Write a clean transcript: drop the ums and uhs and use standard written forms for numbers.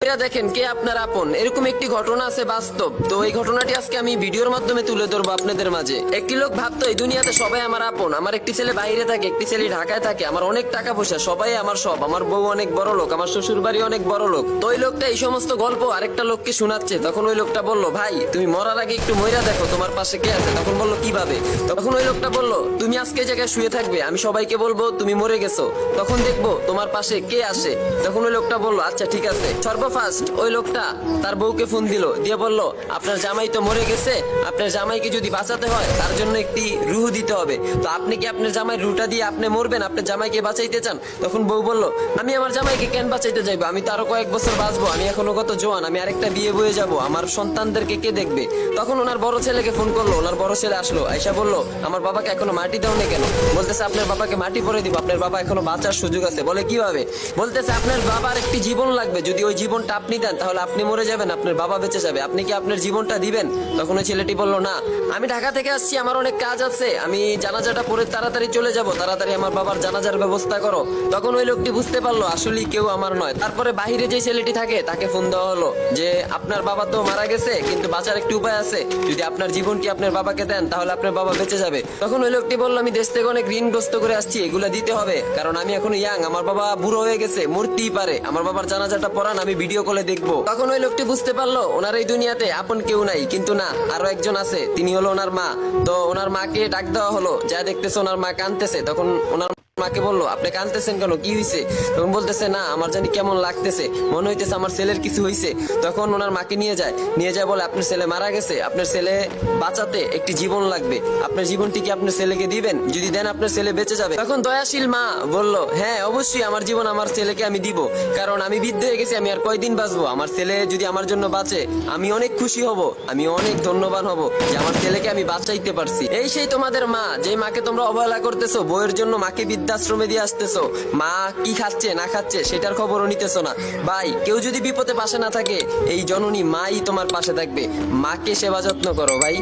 দেখেন কে আপনার আপন, এরকম একটি ঘটনা আছে বাস্তব। তো এই ঘটনাটি আজকে আমি ভিডিওর মাধ্যমে তুলে ধরবো আপনাদের মাঝে। একটি লোক ভাবতো এই দুনিয়াতে সবাই আমার আপন, আমার একটি ছেলে বাইরে থাকে, একটি ছেলে ঢাকায় থাকে, আমার অনেক টাকা পয়সা, সবাই আমার সব, আমার বউ অনেক বড় লোক, আমার শ্বশুর বাড়ি অনেক বড় লোক। তো ওই লোকটা এই সমস্ত গল্প আরেকটা লোককে শোনাচ্ছে। তখন ওই লোকটা বলল, ভাই তুমি মরার আগে একটু মইরা দেখো তোমার পাশে কে আছে। তখন বললো, কিভাবে? তখন ওই লোকটা বলল, তুমি আজকে এই জায়গায় শুয়ে থাকবে, আমি সবাইকে বলবো তুমি মরে গেছো, তখন দেখবো তোমার পাশে কে আসে। তখন ওই লোকটা বলল, আচ্ছা ঠিক আছে। সর্বফার্স্ট ওই লোকটা তার বউকে ফোন দিল, দিয়ে বলল, আপনার জামাই তো মরে গেছে, আপনার জামাইকে যদি বাঁচাতে হয় তার জন্য একটি রুহ দিতে হবে। তো আপনি কি আপনার জামাই রুহটা দিয়ে আপনি মরবেন, আপনার জামাইকে বাঁচাইতে চান? তখন বউ বলল, আমি আমার জামাইকে কেন বাঁচাইতে যাইবো, আমি তো আরো কয়েক বছর বাঁচবো, আমি এখনো কত জোয়ান, আমি আরেকটা বিয়ে বয়ে যাব, আমার সন্তানদেরকে কে দেখবে? তখন ওনার বড় ছেলেকে ফোন করলো, ওনার বড় ছেলে আসলো, আয়সা বলল, আমার বাবাকে এখনো মাটি দাও না কেন? বলতেছে, আপনার বাবাকে মাটি পরে দিব, আপনার বাবা এখনো বাঁচার সুযোগ আছে। বলে, কিভাবে? বলতেছে, আপনার বাবার একটি জীবন লাগবে, যদি ওই জীবনটা আপনি দেন তাহলে আপনি মরে যাবেন, আপনার বাবা বেঁচে যাবে, আপনি কি আপনার জীবনটা দিবেন? তখন ওই ছেলেটি বলল, না, আমি ঢাকা থেকে আসছি, আমার অনেক কাজ আছে, আমি জানাজাটা পরে তাড়াতাড়ি চলে যাব, তাড়াতাড়ি আমার বাবার জানাজার ব্যবস্থা করো। তখন ওই লোকটি বুঝতে পারলো আসলেই কেউ আমার নয়। তারপরে বাহিরে যে ছেলেটি থাকে তাকে ফোন দেওয়া হলো যে, আপনার বাবা তো মারা গেছে, কিন্তু বাঁচার একটি উপায় আছে, যদি আপনার জীবনটি আপনার বাবাকে দেন তাহলে আপনার বাবা বেঁচে যাবে। তখন ওই লোকটি বলল, আমি দেশ থেকে অনেক ঋণগ্রস্ত করে আসছি, এগুলা দিতে হবে, কারণ আমি এখন ইয়াং, আমার বাবা বুড়ো হয়ে গেছে, মরতেই পারে, আমার বাবার জানাজাটা পড়ান, আমি ভিডিও কলে দেখবো। তখন ওই লোকটি বুঝতে পারলো ওনার এই দুনিয়াতে আপন কেউ নাই, কিন্তু না, আরো একজন আছে, তিনি হলো ওনার মা। তো ওনার মাকে ডাক দেওয়া হলো, যা দেখতেছে ওনার মা কাঁদতেছে। তখন ওনার মাকে বললো, আপনি কাঁদতেছেন কেন, কি হয়েছে? তখন বলতেছে, না, আমার জানি কেমন লাগতেছে, মনে হইতেছে আমার ছেলের কিছু হয়েছে। তখন ওনার মাকে নিয়ে যায় বলে, আপনার ছেলে মারা গেছে, আপনার ছেলে বাঁচাতে একটি জীবন লাগবে, আপনার জীবনটি কি আপনার ছেলেকে দিবেন? যদি দেন আপনার ছেলে বেঁচে যাবে। তখন দয়াশীল মা বলল, হ্যাঁ অবশ্যই আমার জীবন আমার ছেলেকে আমি দিব, কারণ আমি বৃদ্ধ হয়ে গেছি, আমি আর কয়দিন বাঁচবো, আমার ছেলে যদি আমার জন্য বাঁচে আমি অনেক খুশি হব, আমি অনেক ধন্যবান হব যে আমার ছেলেকে আমি বাঁচাইতে পারছি। এই সেই তোমাদের মা, যে মাকে তোমরা অবহেলা করতেছো, বইয়ের জন্য মাকে বৃদ্ধাশ্রমে দিয়ে আসতেছো, মা কি খাচ্ছে না খাচ্ছে সেটার খবরও নিতেছো না। ভাই, কেউ যদি বিপদে পাশে না থাকে, এই জননী মাই তোমার পাশে থাকবে, মাকে সেবা যত্ন করো ভাই।